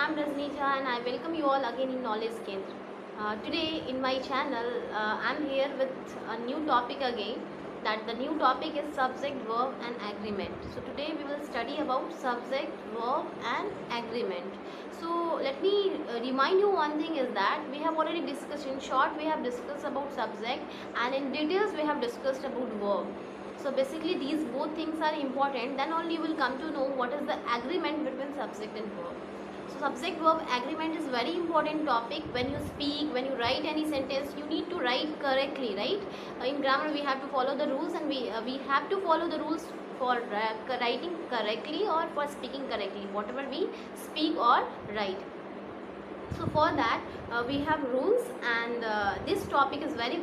I'm Rajni Jha and I welcome you all again in Knowledge Kendra. Today in my channel, I'm here with a new topic again. That the new topic is subject, verb, and agreement. So today we will study about subject, verb, and agreement. So let me remind you one thing is that we have already discussed in short. We have discussed about subject, and in details we have discussed about verb. So basically these both things are important, then only you will come to know what is the agreement between subject and verb. So subject verb agreement is very important topic. When you speak, when you write any sentence, you need to write correctly, right? In grammar we have to follow the rules, and we have to follow the rules for writing correctly or for speaking correctly, whatever we speak or write. So for that we have rules, and this topic is very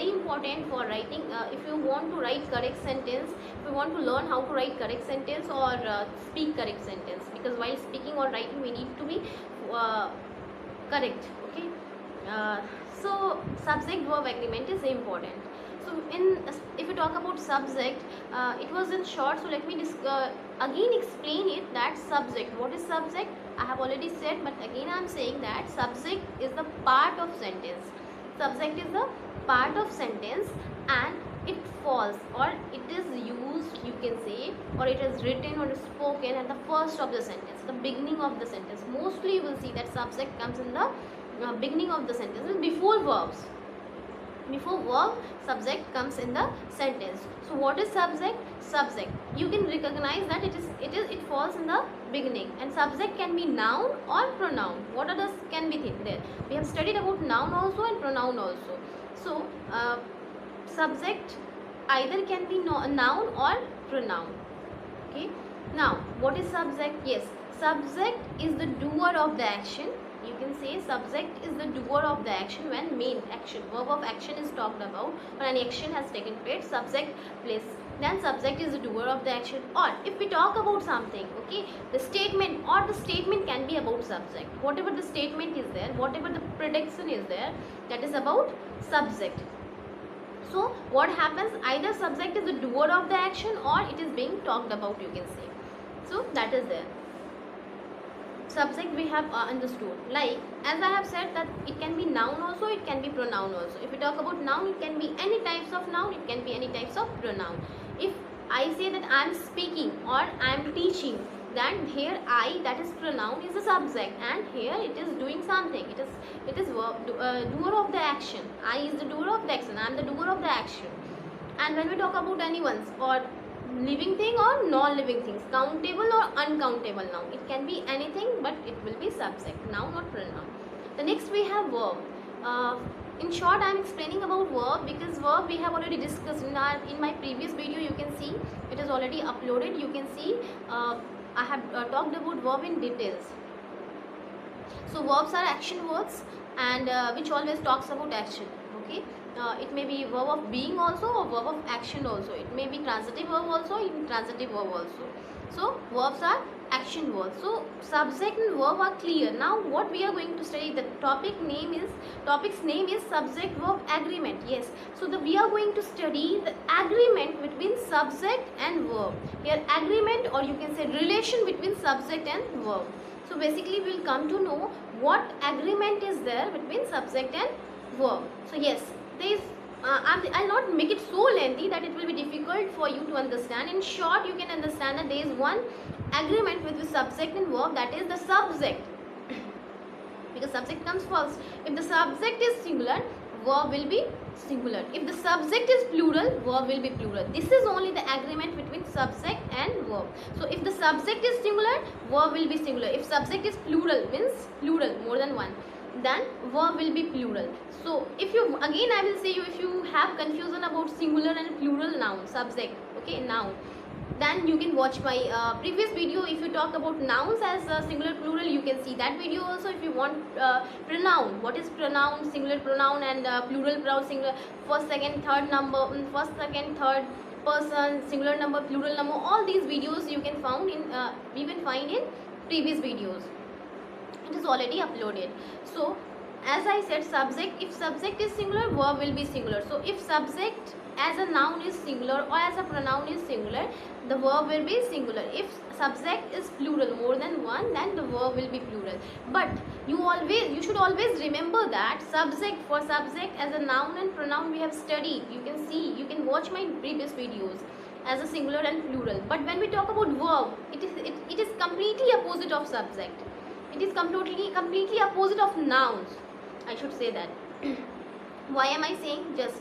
important for writing. If you want to write correct sentence, if you want to learn how to write correct sentence or speak correct sentence, because while speaking or writing we need to be correct. Okay, uh, so subject verb agreement is important. So if you talk about subject, it was in short, so let me again explain it. That subject, what is subject, I have already said, but again I am saying that subject is the part of sentence. Subject is the part of sentence, and it falls, or it is used, you can say, or it is written or spoken at the first of the sentence, the beginning of the sentence. Mostly you will see that subject comes in the beginning of the sentence, before verbs. Before verb, subject comes in the sentence. So what is subject? Subject, you can recognize that it falls in the beginning, and subject can be noun or pronoun. What others can be there? We have studied about noun also and pronoun also. So subject either can be noun or pronoun. Okay, now what is subject? Yes, subject is the doer of the action. You can say subject is the doer of the action. When main action, verb of action is talked about, or an action has taken place, subject place, then subject is the doer of the action. Or if we talk about something, okay, the statement, or the statement can be about subject. Whatever the statement is there, whatever the prediction is there, that is about subject. So what happens, either subject is the doer of the action or it is being talked about, you can say. So that is there. Subject we have understood, like as I have said that it can be noun also, it can be pronoun also. If we talk about noun, it can be any types of noun, it can be any types of pronoun. If I say that I am speaking or I am teaching, then here I, that is pronoun, is the subject, and here it is doing something, it is doer of the action. I is the doer of the action, I am the doer of the action. And when we talk about anyone's, or living thing or non-living things, countable or uncountable noun, it can be anything, but it will be subject, noun or pronoun. The next we have verb. In short I am explaining about verb, because verb we have already discussed in my previous video. You can see it is already uploaded. You can see I have talked about verb in details. So verbs are action words, and which always talks about action. Okay, it may be verb of being also, or verb of action also. It may be transitive verb also, intransitive verb also. So verbs are action words. So subject and verb are clear. Now what we are going to study, the topic's name is subject verb agreement. Yes, so we are going to study the agreement between subject and verb. Here agreement, or you can say relation between subject and verb. So basically we will come to know what agreement is there between subject and verb. So yes, there is I'll not make it so lengthy that it will be difficult for you to understand. In short, you can understand that there is one agreement with the subject and verb, that is the subject, because subject comes first. If the subject is singular, verb will be singular. If the subject is plural, verb will be plural. This is only the agreement between subject and verb. So if the subject is singular, verb will be singular. If subject is plural, means plural, more than one, then verb will be plural. So if you, again I will say you, if you have confusion about singular and plural noun, subject, okay, noun, then you can watch my previous video. If you talk about nouns as singular, plural, you can see that video also. If you want pronoun, what is pronoun, singular pronoun and plural pronoun, singular, first, second, third number, first, second, third person, singular number, plural number, all these videos you can find in previous videos. It is already uploaded. So as I said, subject, if subject is singular, verb will be singular. So if subject as a noun is singular or as a pronoun is singular, the verb will be singular. If subject is plural, more than one, then the verb will be plural. But you should always remember that subject, for subject as a noun and pronoun we have studied. You can see, you can watch my previous videos as a singular and plural. But when we talk about verb, it is completely opposite of subject. It is completely opposite of nouns, I should say that. Why am I saying? Just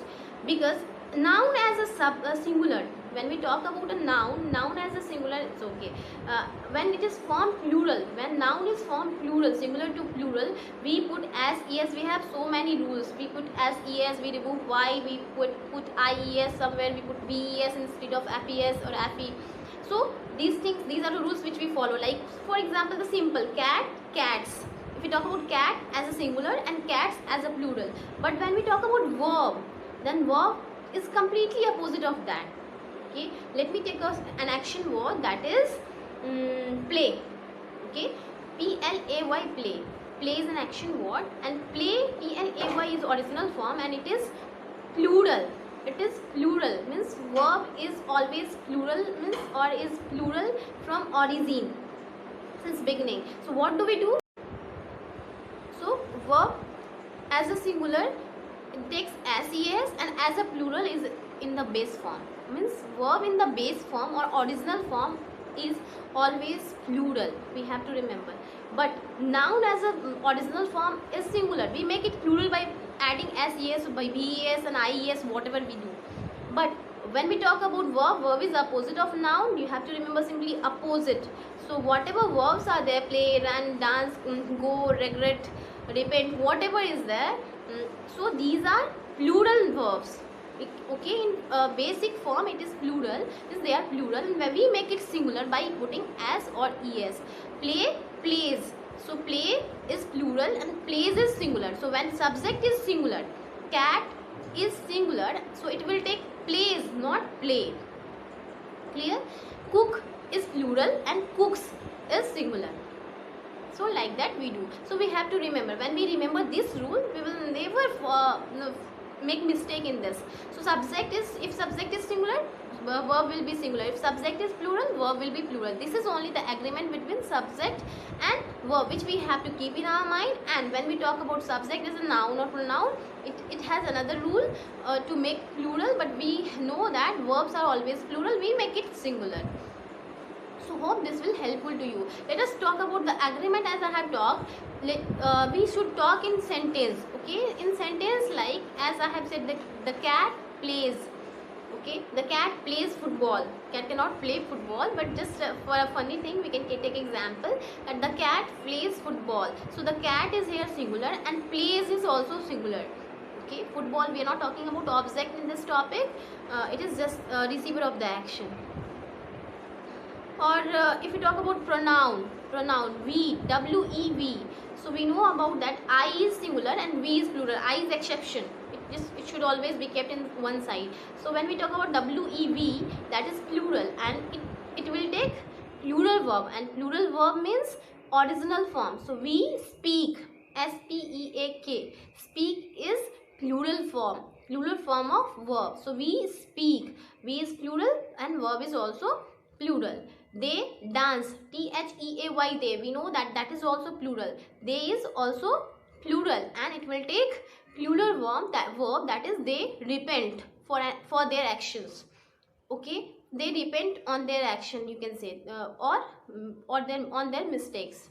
because noun as a singular, when we talk about a noun as a singular, it's okay. When it is formed plural, when noun is formed plural, singular to plural, we put as es. We have so many rules. We put as es, we remove y, we put ies somewhere, we put ves instead of fes or fe. So these things, these are the rules which we follow. Like for example, the simple cat, cats. If we talk about cat as a singular and cats as a plural. But when we talk about verb, then verb is completely opposite of that. Okay, let me take an action word, that is play. Okay, play, play. Play is an action word, and play, play is original form, and it is plural. It is plural, means verb is always plural, means or is plural from origin, since beginning. So what do we do? So verb as a singular, it takes SES, and as a plural is in the base form. Means verb in the base form or original form is always plural. We have to remember. But noun as a original form is singular. We make it plural by adding SES, by VES and IES, whatever we do. But when we talk about verb, verb is opposite of noun. You have to remember simply opposite. So whatever verbs are there, play, run, dance, go, regret, repent, whatever is there, so these are plural verbs. Okay, in basic form it is plural, means they are plural, and when we make it singular by putting as or es. Play, plays. So play is plural and plays is singular. So when subject is singular, cat is singular, so it will take plays, not play. Clear? Cook is plural and cooks is singular. So like that we do. So we have to remember, when we remember this rule, we will never make mistake in this. So subject is, if subject is singular, verb will be singular. If subject is plural, verb will be plural. This is only the agreement between subject and verb, which we have to keep in our mind. And when we talk about subject as a noun or pronoun, it has another rule to make plural, but we know that verbs are always plural, we make it singular. So hope this will helpful to you. Let us talk about the agreement. As I have talked, we should talk in sentence. Okay, in sentence, like as I have said, the cat plays. Okay, the cat plays football. Cat cannot play football, but just for a funny thing, we can take example that the cat plays football. So the cat is here singular and plays is also singular. Okay, football, we are not talking about object in this topic. It is just receiver of the action. Or if we talk about pronoun, we, W-E-V. So we know about that I is singular and we is plural. I is exception. It should always be kept in one side. So when we talk about W-E-V, that is plural, and it will take plural verb, and plural verb means original form. So we speak, S-P-E-A-K. Speak is plural form of verb. So we speak, we is plural and verb is also plural. They dance, T-H-E-A-Y, they. We know that is also plural. They is also plural, and it will take plural verb, that is they repent for their actions. Okay, they repent on their action, you can say, or on their mistakes.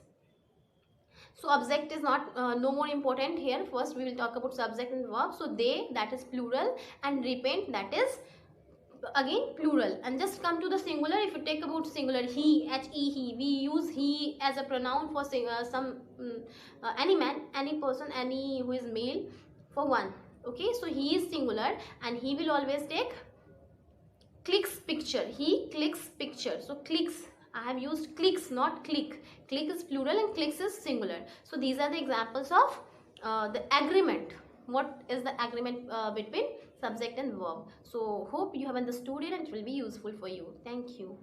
So object is not no more important here. First we will talk about subject and verb. So they, that is plural, and repent, that is again plural. And just come to the singular. If you take about singular, he, he, we use he as a pronoun for any man, any person, any who is male, for one. Okay, so he is singular and he will always take clicks picture. He clicks picture. So clicks, I have used clicks, not click. Click is plural and clicks is singular. So these are the examples of the agreement. What is the agreement between subject and verb? So hope you have understood it and it will be useful for you. Thank you.